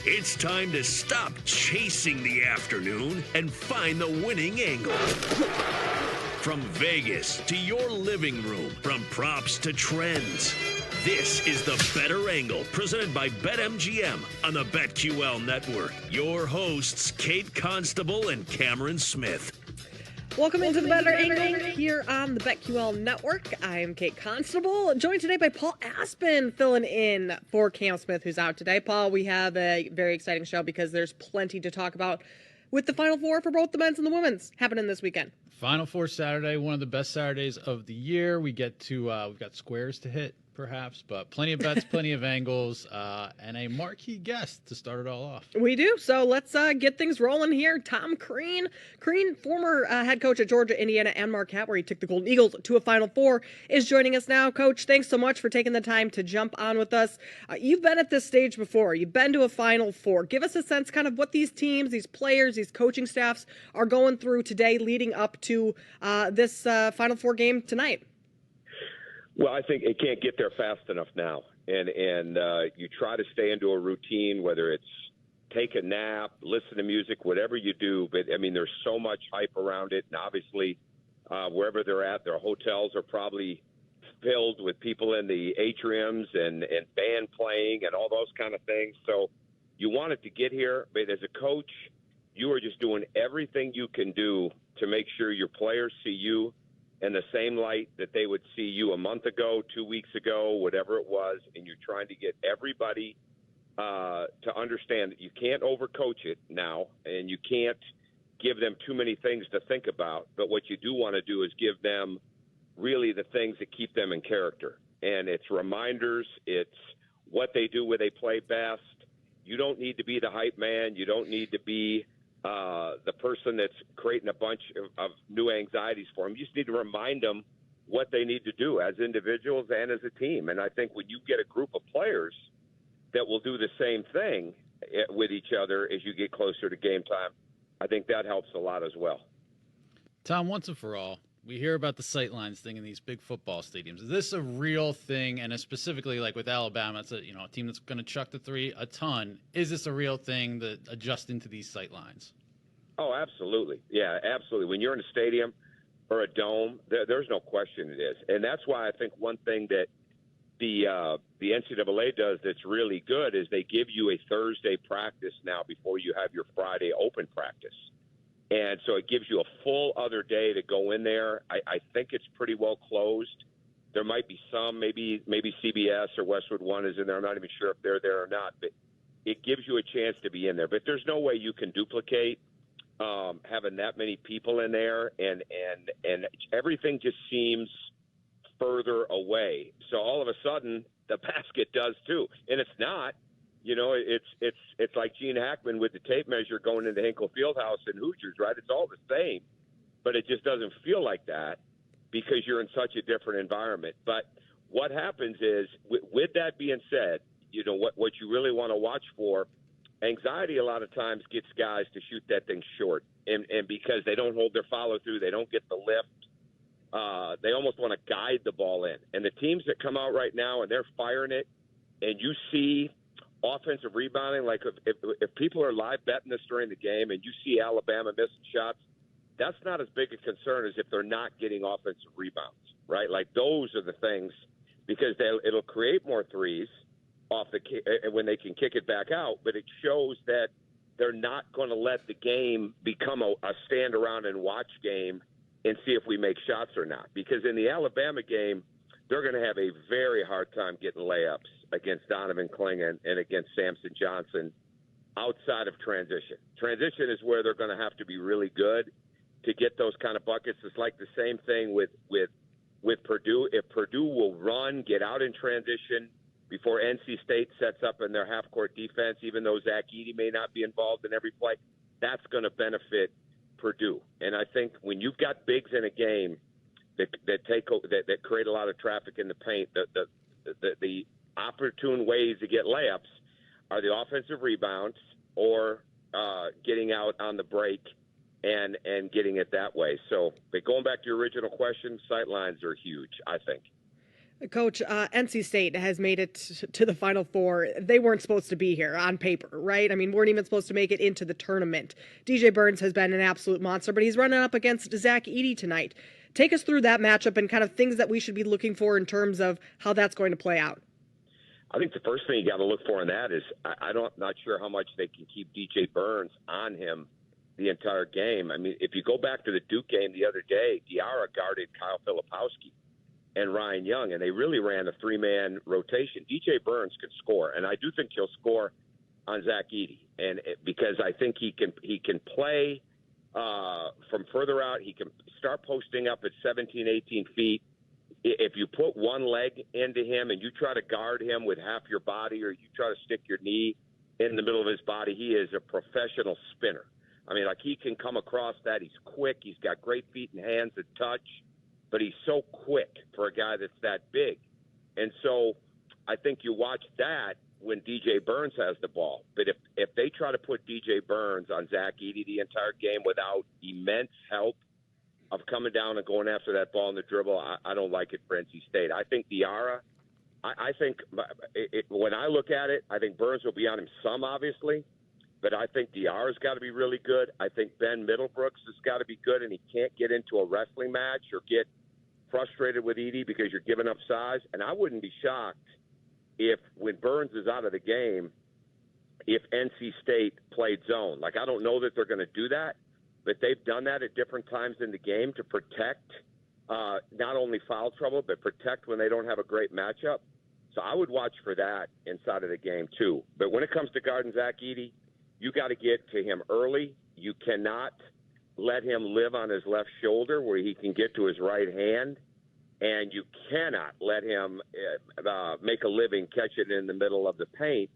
It's time to stop chasing the afternoon and find the winning angle. From Vegas to your living room, from props to trends, this is the Bettor Angle, presented by BetMGM on the BetQL Network. Your hosts, Kate Constable and Cameron Smith. Welcome into the Bettor Angle here on the BetQL Network. I am Kate Constable, joined today by Paul Aspen, filling in for Cam Smith, who's out today. Paul, we have a very exciting show because there's plenty to talk about with the Final Four for both the men's and the women's happening this weekend. Final Four Saturday, one of the best Saturdays of the year. We get to we've got squares to hit, perhaps, but plenty of bets, plenty of angles, and a marquee guest to start it all off. We do. So let's get things rolling here. Tom Crean, former head coach at Georgia, Indiana, and Marquette, where he took the Golden Eagles to a Final Four, is joining us now. Coach, thanks so much for taking the time to jump on with us. You've been at this stage before. You've been to a Final Four. Give us a sense kind of what these teams, these players, these coaching staffs are going through today leading up to this Final Four game tonight. Well, I think it can't get there fast enough now. And you try to stay into a routine, whether it's take a nap, listen to music, whatever you do. But, I mean, there's so much hype around it. And obviously, wherever they're at, their hotels are probably filled with people in the atriums and band playing and all those kind of things. So you want it to get here. But as a coach, you are just doing everything you can do to make sure your players see you in the same light that they would see you a month ago, 2 weeks ago, whatever it was, and you're trying to get everybody to understand that you can't overcoach it now, and you can't give them too many things to think about. But what you do want to do is give them really the things that keep them in character. And it's reminders. It's what they do where they play best. You don't need to be the hype man. You don't need to be the person that's creating a bunch of new anxieties for them. You just need to remind them what they need to do as individuals and as a team. And I think when you get a group of players that will do the same thing with each other as you get closer to game time, I think that helps a lot as well. Tom, once and for all, we hear about the sightlines thing in these big football stadiums. Is this a real thing? And specifically, like with Alabama, it's a team that's going to chuck the three a ton. Is this a real thing, that adjusting to these sightlines? Oh, absolutely. Yeah, absolutely. When you're in a stadium or a dome, there's no question it is. And that's why I think one thing that the NCAA does that's really good is they give you a Thursday practice now before you have your Friday open practice. And so it gives you a full other day to go in there. I think it's pretty well closed. There might be some, maybe CBS or Westwood One is in there. I'm not even sure if they're there or not, but it gives you a chance to be in there. But there's no way you can duplicate having that many people in there, and everything just seems further away. So all of a sudden, the basket does too, and it's not. It's like Gene Hackman with the tape measure going into Hinkle Fieldhouse and Hoosiers, right? It's all the same, but it just doesn't feel like that because you're in such a different environment. But what happens is, with that being said, what you really want to watch for, anxiety a lot of times gets guys to shoot that thing short, and because they don't hold their follow-through, they don't get the lift, they almost want to guide the ball in. And the teams that come out right now and they're firing it, and you see offensive rebounding, like if people are live betting this during the game and you see Alabama missing shots, that's not as big a concern as if they're not getting offensive rebounds, right? Like those are the things, because it'll create more threes off when they can kick it back out, but it shows that they're not going to let the game become a stand around and watch game and see if we make shots or not. Because in the Alabama game, they're going to have a very hard time getting layups against Donovan Clingan and against Samson Johnson outside of transition. Transition is where they're going to have to be really good to get those kind of buckets. It's like the same thing with Purdue. If Purdue will run, get out in transition before NC State sets up in their half-court defense, even though Zach Edey may not be involved in every play, that's going to benefit Purdue. And I think when you've got bigs in a game that create a lot of traffic in the paint, the opportune ways to get layups are the offensive rebounds or getting out on the break and getting it that way. So, but going back to your original question, sightlines are huge, I think. Coach, NC State has made it to the Final Four. They weren't supposed to be here on paper, right? I mean, weren't even supposed to make it into the tournament. DJ Burns has been an absolute monster, but he's running up against Zach Edey tonight. Take us through that matchup and kind of things that we should be looking for in terms of how that's going to play out. I think the first thing you got to look for in that is not sure how much they can keep DJ Burns on him the entire game. I mean, if you go back to the Duke game the other day, Diarra guarded Kyle Filipowski and Ryan Young, and they really ran a three-man rotation. DJ Burns can score, and I do think he'll score on Zach Edey, and because I think he can play from further out. He can start posting up at 17, 18 feet. If you put one leg into him and you try to guard him with half your body, or you try to stick your knee in the middle of his body, he is a professional spinner. I mean, like, he can come across that. He's quick. He's got great feet and hands and touch, but he's so quick for a guy that's that big. And so I think you watch that when DJ Burns has the ball. But if they try to put DJ Burns on Zach Edey the entire game without immense help of coming down and going after that ball in the dribble, I don't like it for NC State. I think Diarra, I think when I look at it, I think Burns will be on him some, obviously. But I think Diarra's got to be really good. I think Ben Middlebrooks has got to be good, and he can't get into a wrestling match or get frustrated with Edey because you're giving up size. And I wouldn't be shocked if, when Burns is out of the game, if NC State played zone. Like, I don't know that they're going to do that, but they've done that at different times in the game to protect not only foul trouble, but protect when they don't have a great matchup. So I would watch for that inside of the game too. But when it comes to guarding Zach Edey, you got to get to him early. You cannot let him live on his left shoulder where he can get to his right hand, and you cannot let him make a living catch it in the middle of the paint.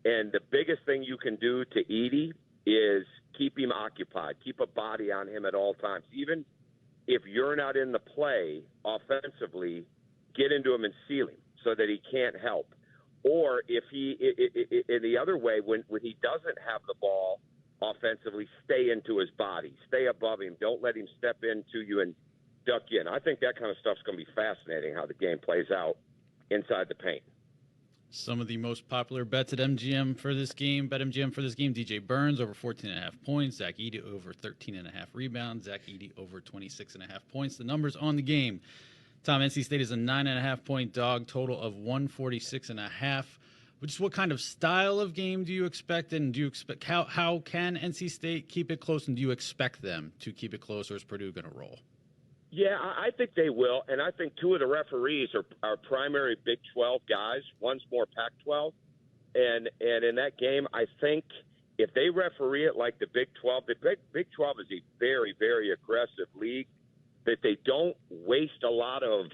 And the biggest thing you can do to Edey is keep him occupied, keep a body on him at all times. Even if you're not in the play offensively, get into him and seal him so that he can't help. Or if he, in the other way, when he doesn't have the ball offensively, stay into his body, stay above him. Don't let him step into you and duck in. I think that kind of stuff's going to be fascinating, how the game plays out inside the paint. Some of the most popular bets at MGM for this game, BetMGM for this game: DJ Burns over 14.5 points, Zach Edey over 13.5 rebounds, Zach Edey over 26.5 points. The numbers on the game: Tom, NC State is a 9.5 point dog, total of 146.5. Just what kind of style of game do you expect, and do you expect how can NC State keep it close, and do you expect them to keep it close, or is Purdue going to roll? Yeah, I think they will, and I think two of the referees are primary Big 12 guys. One's more Pac-12, and in that game, I think if they referee it like the Big 12, the Big 12 is a very, very aggressive league, that they don't waste a lot of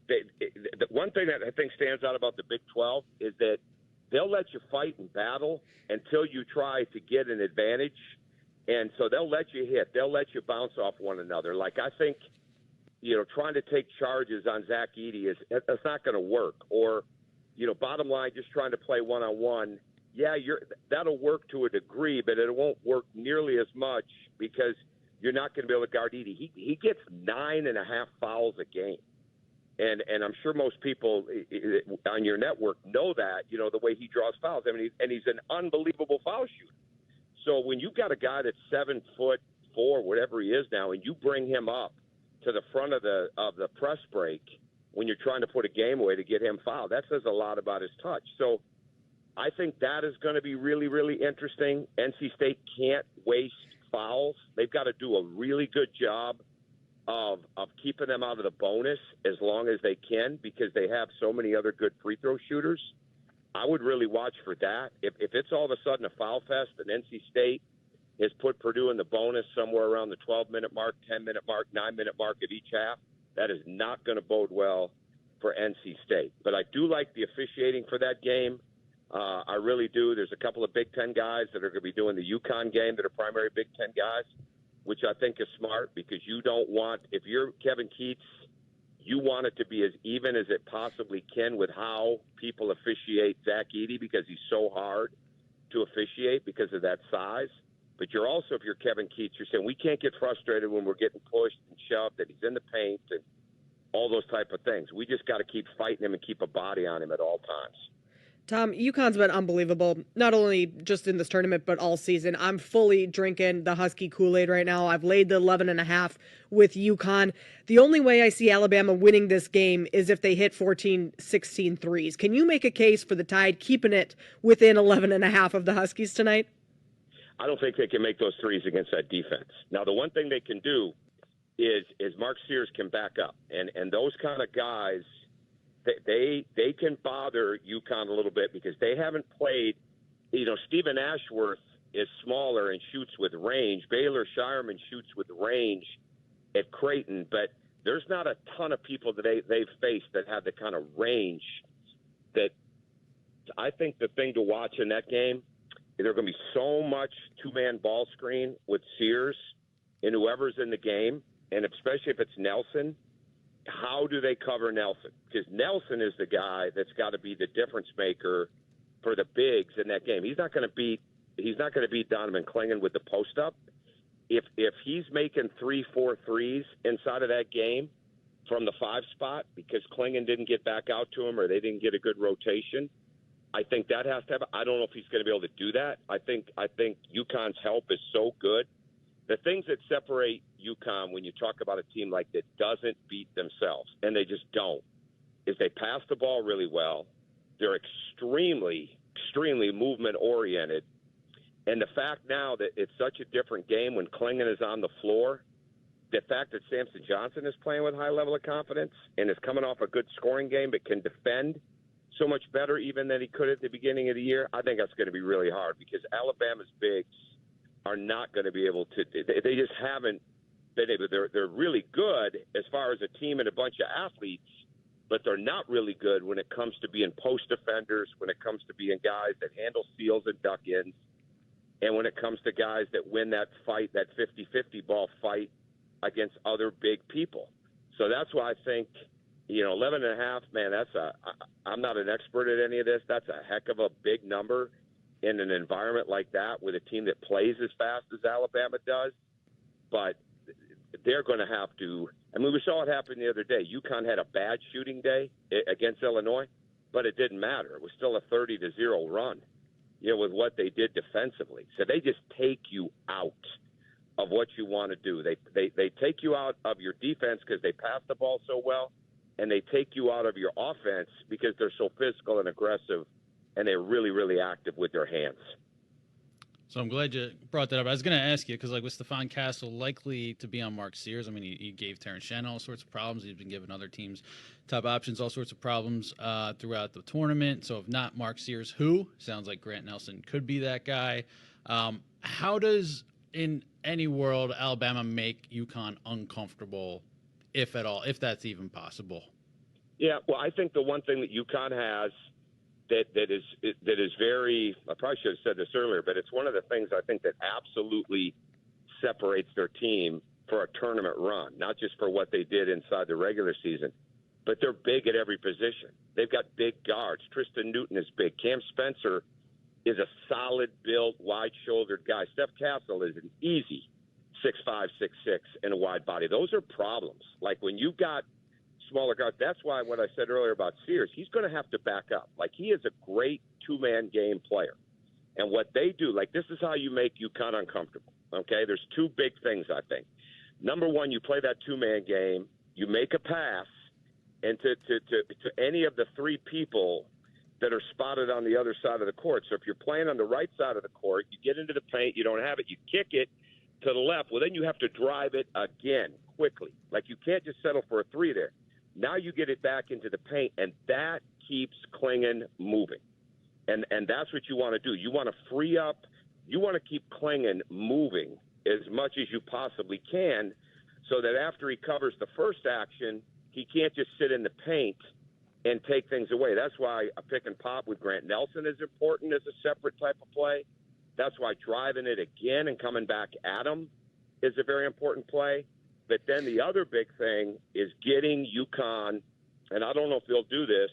the one thing that I think stands out about the Big 12 is that they'll let you fight and battle until you try to get an advantage, and so they'll let you hit. They'll let you bounce off one another. Like, I think, trying to take charges on Zach Edey that's not going to work. Or, bottom line, just trying to play one-on-one, yeah, that'll work to a degree, but it won't work nearly as much because you're not going to be able to guard Edey. He gets 9.5 fouls a game. And I'm sure most people on your network know that, the way he draws fouls. I mean, he's an unbelievable foul shooter. So when you've got a guy that's 7'4", whatever he is now, and you bring him up to the front of the press break when you're trying to put a game away to get him fouled, that says a lot about his touch. So I think that is going to be really, really interesting. NC State can't waste fouls. They've got to do a really good job of keeping them out of the bonus as long as they can, because they have so many other good free throw shooters. I would really watch for that. If it's all of a sudden a foul fest and NC State has put Purdue in the bonus somewhere around the 12-minute mark, 10-minute mark, 9-minute mark of each half, that is not going to bode well for NC State. But I do like the officiating for that game. I really do. There's a couple of Big Ten guys that are going to be doing the UConn game that are primary Big Ten guys, which I think is smart, because you don't want, if you're Kevin Keatts, you want it to be as even as it possibly can with how people officiate Zach Edey, because he's so hard to officiate because of that size. But you're also, if you're Kevin Keatts, you're saying we can't get frustrated when we're getting pushed and shoved, that he's in the paint and all those type of things. We just got to keep fighting him and keep a body on him at all times. Tom, UConn's been unbelievable, not only just in this tournament, but all season. I'm fully drinking the Husky Kool-Aid right now. I've laid the 11.5 with UConn. The only way I see Alabama winning this game is if they hit 14, 16 threes. Can you make a case for the Tide keeping it within 11.5 of the Huskies tonight? I don't think they can make those threes against that defense. Now, the one thing they can do is Mark Sears can back up. And those kind of guys, they can bother UConn a little bit because they haven't played. Stephen Ashworth is smaller and shoots with range. Baylor Shireman shoots with range at Creighton, but there's not a ton of people that they've faced that have the kind of range that I think the thing to watch in that game, there's going to be so much two-man ball screen with Sears and whoever's in the game, and especially if it's Nelson. How do they cover Nelson? Because Nelson is the guy that's got to be the difference maker for the bigs in that game. He's not going to beat Donovan Clingan with the post up. If he's making 3-4 threes inside of that game from the 5 spot because Clingan didn't get back out to him or they didn't get a good rotation, I think that has to happen. I don't know if he's going to be able to do that. I think UConn's help is so good. The things that separate UConn when you talk about a team like that doesn't beat themselves, and they just don't, is they pass the ball really well. They're extremely, extremely movement-oriented. And the fact now that it's such a different game when Clingan is on the floor, the fact that Samson Johnson is playing with a high level of confidence and is coming off a good scoring game but can defend so much better even than he could at the beginning of the year, I think that's going to be really hard because Alabama's bigs are not going to be able to. They just haven't been able. They're really good as far as a team and a bunch of athletes, but they're not really good when it comes to being post defenders, when it comes to being guys that handle steals and duck-ins, and when it comes to guys that win that fight, that 50-50 ball fight against other big people. So that's why I think, 11.5, man, I'm not an expert at any of this. That's a heck of a big number in an environment like that with a team that plays as fast as Alabama does. But they're going to have to – we saw it happen the other day. UConn had a bad shooting day against Illinois, but it didn't matter. It was still a 30-0 run, with what they did defensively. So they just take you out of what you want to do. They take you out of your defense because they pass the ball so well, and they take you out of your offense because they're so physical and aggressive, and they're really, really active with their hands. So I'm glad you brought that up. I was going to ask you, because with Stephon Castle likely to be on Mark Sears, he gave Terrence Shannon all sorts of problems. He's been giving other teams top options all sorts of problems throughout the tournament. So if not Mark Sears, who? Sounds like Grant Nelson could be that guy. How does, in any world, Alabama make UConn uncomfortable, if at all, if that's even possible? Yeah, well, I think the one thing that UConn has that is very, I probably should have said this earlier, but it's one of the things I think that absolutely separates their team for a tournament run, not just for what they did inside the regular season, but they're big at every position. They've got big guards. Tristan Newton is big. Cam Spencer is a solid-built, wide-shouldered guy. Steph Castle is an easy 6'5", 6'6", and a wide body. Those are problems. Like when you've got smaller guards, that's why what I said earlier about Sears, he's going to have to back up. Like, he is a great two-man game player. And what they do, this is how you make UConn uncomfortable, okay? There's two big things, I think. Number one, you play that two-man game, you make a pass, and to any of the three people that are spotted on the other side of the court. So if you're playing on the right side of the court, you get into the paint, you don't have it, you kick it to the left. Well, then you have to drive it again quickly. You can't just settle for a three there. Now you get it back into the paint, and that keeps Clingan moving. And that's what you want to do. You want to free up. You want to keep Clingan moving as much as you possibly can so that after he covers the first action, he can't just sit in the paint and take things away. That's why a pick and pop with Grant Nelson is important as a separate type of play. That's why driving it again and coming back at him is a very important play. But then the other big thing is getting UConn, and I don't know if they'll do this,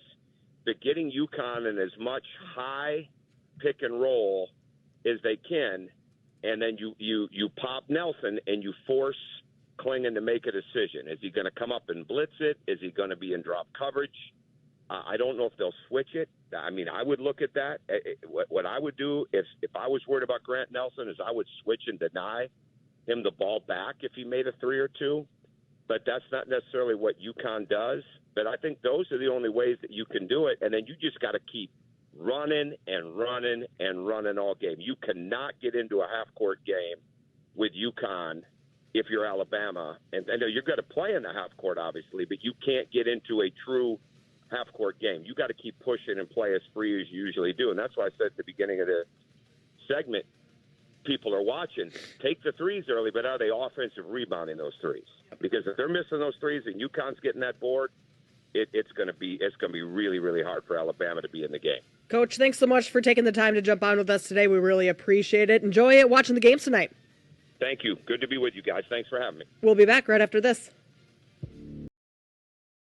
but getting UConn in as much high pick and roll as they can, and then you pop Nelson and you force Klingon to make a decision. Is he going to come up and blitz it? Is he going to be in drop coverage? I don't know if they'll switch it. I mean, I would look at that. What I would do if I was worried about Grant Nelson is I would switch and deny him the ball back if he made a 3 or 2. But that's not necessarily what UConn does. But I think those are the only ways that you can do it. And then you just got to keep running and running and running all game. You cannot get into a half-court game with UConn if you're Alabama. And I know you're going to play in the half-court, obviously, but you can't get into a true half-court game. You got to keep pushing and play as free as you usually do. And that's why I said at the beginning of the segment, people are watching. Take the threes early, but are they offensive rebounding those threes? Because if they're missing those threes and UConn's getting that board, it's going to be really, really hard for Alabama to be in the game. Coach, thanks so much for taking the time to jump on with us today. We really appreciate it. Enjoy it watching the games tonight. Thank you. Good to be with you guys. Thanks for having me. We'll be back right after this.